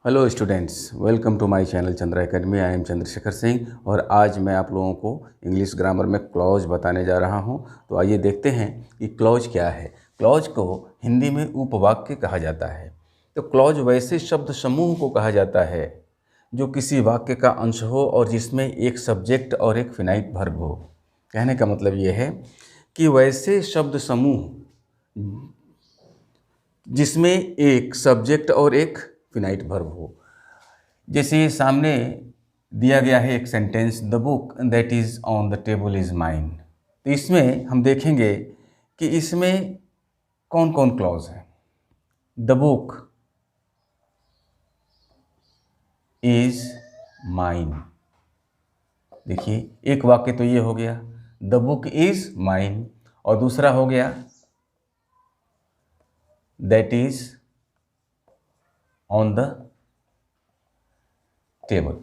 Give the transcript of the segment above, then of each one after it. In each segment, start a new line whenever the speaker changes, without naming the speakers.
Hello students, welcome to my channel Chandra academy. I am Chandrashekhar Singh और आज मैं आप लोगों को इंग्लिश ग्रामर में क्लॉज बताने जा रहा हूं। तो आइए देखते हैं कि क्लॉज क्या है। क्लॉज को हिंदी में उपवाक्य कहा जाता है। तो क्लॉज वैसे शब्द समूह को कहा जाता है जो किसी वाक्य का अंश हो और जिसमें एक सब्जेक्ट और एक फिनाइट वर्ब हो। कहने का मतलब ये है कि वैसे शब्द समूह जिसमें एक सब्जेक्ट और एक फिनाइट वर्ब हो। जैसे सामने दिया गया है एक sentence, the book that is on the table is mine. तो इसमें हम देखेंगे कि इसमें कौन कौन क्लॉज है। The book is mine. देखिए, एक वाक्य तो ये हो गया, द बुक इज़ माइन, और दूसरा हो गया that is on the table.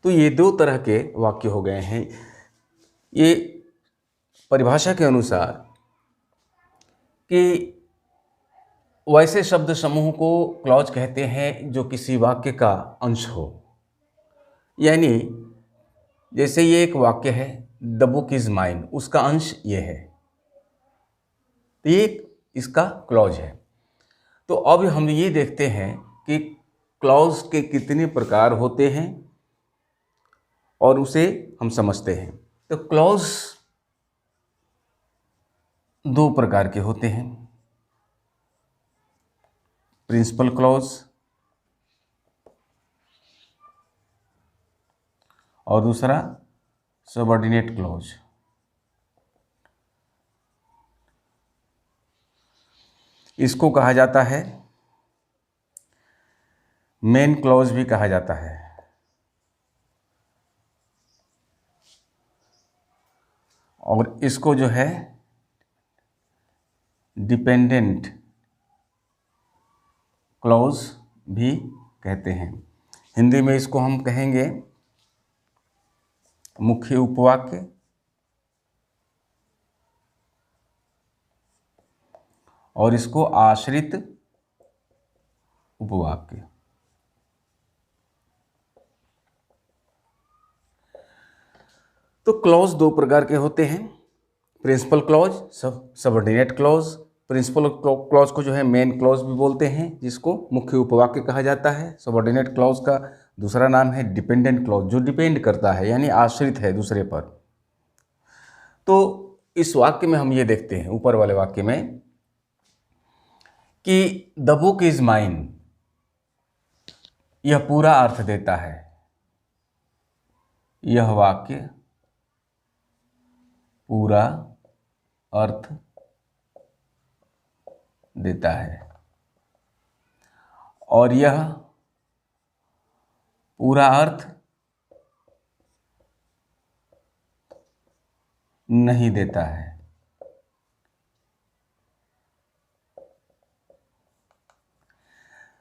तो ये दो तरह के वाक्य हो गए हैं। ये परिभाषा के अनुसार कि वैसे शब्द समूह को क्लॉज कहते हैं जो किसी वाक्य का अंश हो। यानी जैसे ये एक वाक्य है, द बुक इज़ माइन, उसका अंश ये है, तो ये इसका क्लॉज है। तो अब हम ये देखते हैं कि क्लॉज के कितने प्रकार होते हैं और उसे हम समझते हैं। तो क्लॉज दो प्रकार के होते हैं, प्रिंसिपल क्लॉज और दूसरा सबऑर्डिनेट क्लॉज। इसको कहा जाता है मेन क्लॉज भी कहा जाता है, और इसको जो है डिपेंडेंट क्लॉज भी कहते हैं। हिंदी में इसको हम कहेंगे मुख्य उपवाक्य और इसको आश्रित उपवाक्य। तो क्लॉज दो प्रकार के होते हैं, principal clause, subordinate clause. Principal clause को जो है मेन क्लॉज भी बोलते हैं, जिसको मुख्य उपवाक्य कहा जाता है। सबऑर्डिनेट क्लॉज का दूसरा नाम है डिपेंडेंट क्लॉज, जो डिपेंड करता है यानी आश्रित है दूसरे पर। तो इस वाक्य में हम ये देखते हैं, ऊपर वाले वाक्य में, कि द बुक इज माइन, यह पूरा अर्थ देता है। यह वाक्य पूरा अर्थ देता है और यह पूरा अर्थ नहीं देता है।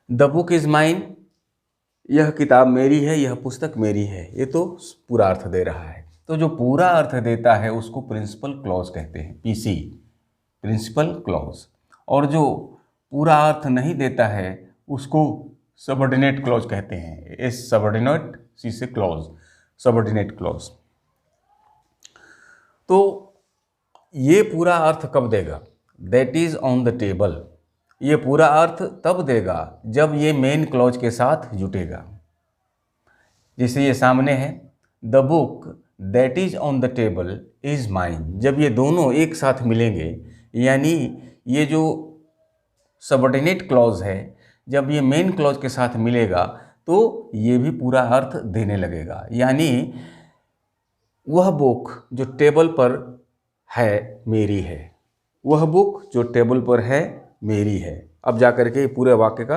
द बुक इज माइन, यह किताब मेरी है, यह पुस्तक मेरी है, ये तो पूरा अर्थ दे रहा है। तो जो पूरा अर्थ देता है उसको प्रिंसिपल क्लॉज कहते हैं, पीसी, प्रिंसिपल क्लॉज। और जो पूरा अर्थ नहीं देता है उसको सबऑर्डिनेट क्लॉज कहते हैं, एस सबऑर्डिनेट, सी से क्लॉज, सबऑर्डिनेट क्लॉज। तो ये पूरा अर्थ कब देगा? That is on the table, ये पूरा अर्थ तब देगा जब ये मेन क्लॉज के साथ जुटेगा। जैसे ये सामने है, the book that is on the table is mine, जब ये दोनों एक साथ मिलेंगे, यानी ये जो सबऑर्डिनेट क्लॉज है जब ये मेन क्लॉज के साथ मिलेगा तो ये भी पूरा अर्थ देने लगेगा। यानी वह बुक जो टेबल पर है मेरी है, वह बुक जो टेबल पर है मेरी है। अब जाकर के पूरे वाक्य का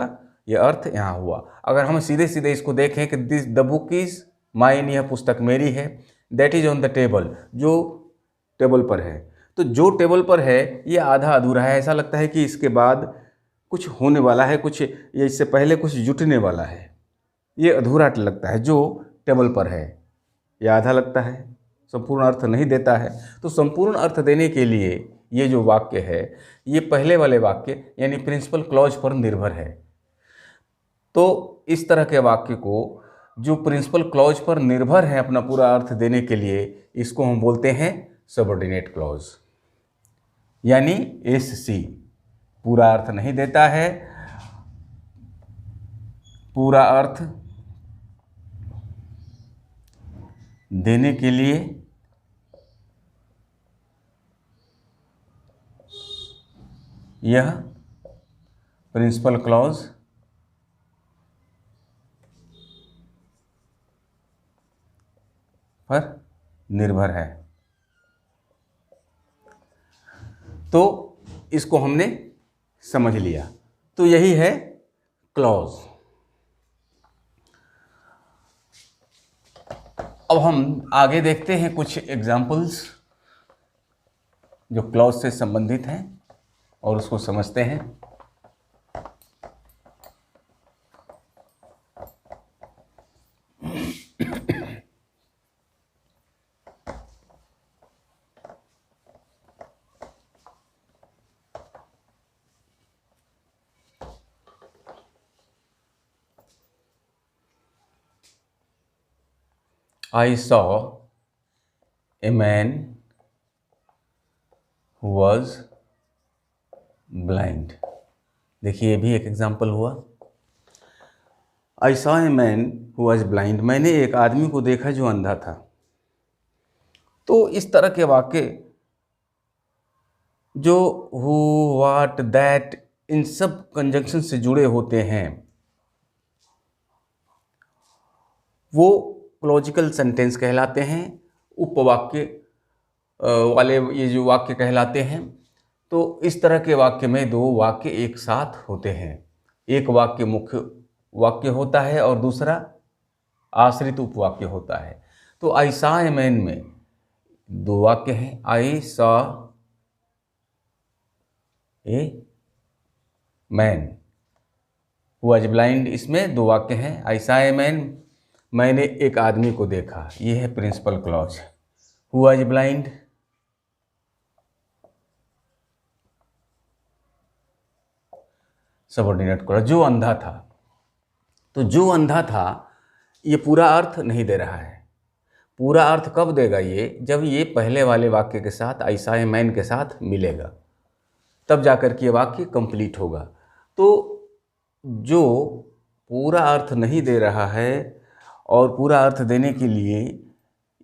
यह अर्थ यहाँ हुआ। अगर हम सीधे सीधे इसको देखें कि this the book is mine, यह पुस्तक मेरी है, that is on the table, जो टेबल पर है, तो जो टेबल पर है ये आधा अधूरा है। ऐसा लगता है कि इसके बाद कुछ होने वाला है, कुछ ये इससे पहले कुछ जुटने वाला है, ये अधूरा लगता है। जो टेबल पर है ये आधा लगता है, संपूर्ण अर्थ नहीं देता है। तो संपूर्ण अर्थ देने के लिए ये जो वाक्य है ये पहले वाले वाक्य यानी प्रिंसिपल क्लॉज पर निर्भर है। तो इस तरह के वाक्य को जो प्रिंसिपल क्लॉज पर निर्भर है अपना पूरा अर्थ देने के लिए, इसको हम बोलते हैं सबऑर्डिनेट क्लॉज। यानी एस सी पूरा अर्थ नहीं देता है, पूरा अर्थ देने के लिए यह प्रिंसिपल क्लॉज पर निर्भर है। तो इसको हमने समझ लिया। तो यही है क्लॉज। अब हम आगे देखते हैं कुछ एग्जाम्पल्स जो क्लॉज से संबंधित हैं और उसको समझते हैं। I saw a man who was blind। देखिए ये भी एक एग्जाम्पल हुआ। I saw a man who was blind, मैंने एक आदमी को देखा जो अंधा था। तो इस तरह के वाक्य जो who, what, that, इन सब कंजंक्शन से जुड़े होते हैं वो क्लॉजिकल सेंटेंस कहलाते हैं, उपवाक्य वाले ये जो वाक्य कहलाते हैं। तो इस तरह के वाक्य में दो वाक्य एक साथ होते हैं। एक वाक्य मुख्य वाक्य होता है और दूसरा आश्रित उपवाक्य होता है। तो आई सॉ ए मैन में दो वाक्य हैं, I saw a man who was blind, इसमें दो वाक्य हैं। आई सॉ ए मैन, मैंने एक आदमी को देखा, ये है principal clause. Who was blind, subordinate clause, जो अंधा था। तो जो अंधा था ये पूरा अर्थ नहीं दे रहा है। पूरा अर्थ कब देगा ये, जब ये पहले वाले वाक्य के साथ आई सॉ ए मैन के साथ मिलेगा, तब जाकर के ये वाक्य कंप्लीट होगा। तो जो पूरा अर्थ नहीं दे रहा है और पूरा अर्थ देने के लिए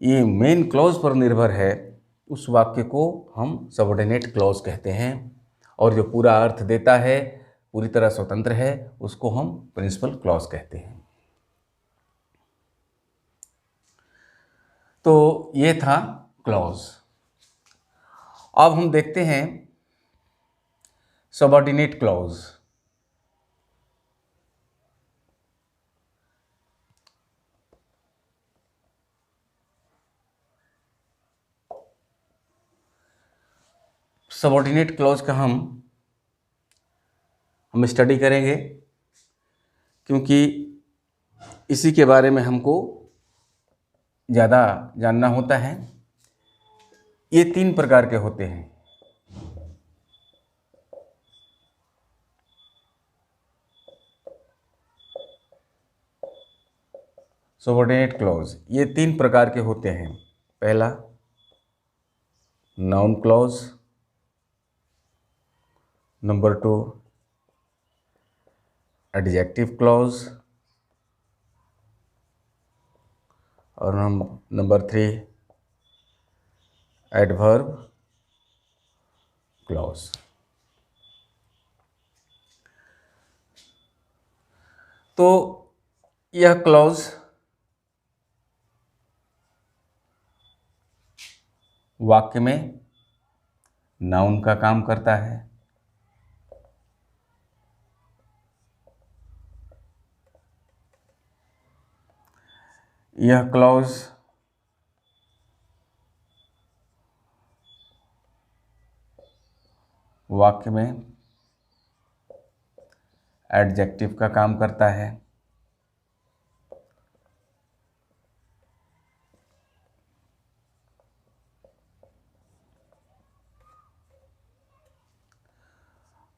ये मेन क्लॉज पर निर्भर है, उस वाक्य को हम सबऑर्डिनेट क्लॉज कहते हैं। और जो पूरा अर्थ देता है, पूरी तरह स्वतंत्र है, उसको हम प्रिंसिपल क्लॉज कहते हैं। तो ये था क्लॉज। अब हम देखते हैं सबऑर्डिनेट क्लॉज। सबऑर्डिनेट क्लॉज का हम स्टडी करेंगे, क्योंकि इसी के बारे में हमको ज़्यादा जानना होता है। ये तीन प्रकार के होते हैं। सबऑर्डिनेट क्लॉज ये तीन प्रकार के होते हैं। पहला noun clause, number 2 adjective clause और नंबर 3 एडवर्ब क्लॉज। तो यह क्लॉज वाक्य में नाउन का काम करता है, यह क्लॉज वाक्य में एडजेक्टिव का काम करता है,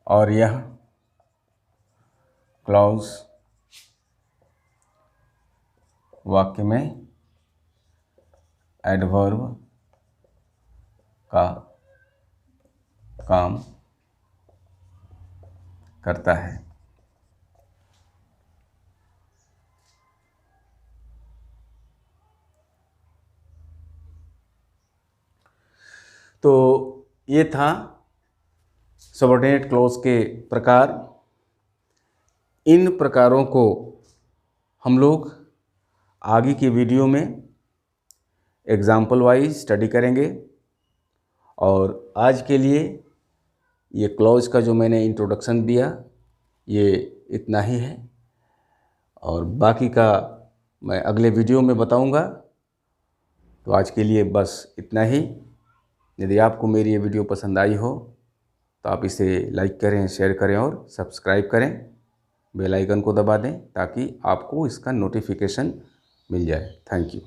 और यह क्लॉज वाक्य में एडवर्ब का काम करता है। तो ये था सबऑर्डिनेट क्लॉज के प्रकार। इन प्रकारों को हम लोग आगे की वीडियो में एग्जाम्पल वाइज स्टडी करेंगे। और आज के लिए ये क्लॉज का जो मैंने इंट्रोडक्शन दिया ये इतना ही है, और बाकी का मैं अगले वीडियो में बताऊंगा। तो आज के लिए बस इतना ही। यदि आपको मेरी ये वीडियो पसंद आई हो तो आप इसे लाइक करें, शेयर करें और सब्सक्राइब करें। बेल आइकन को दबा दें ताकि आपको इसका नोटिफिकेशन मिल जाए। Thank you.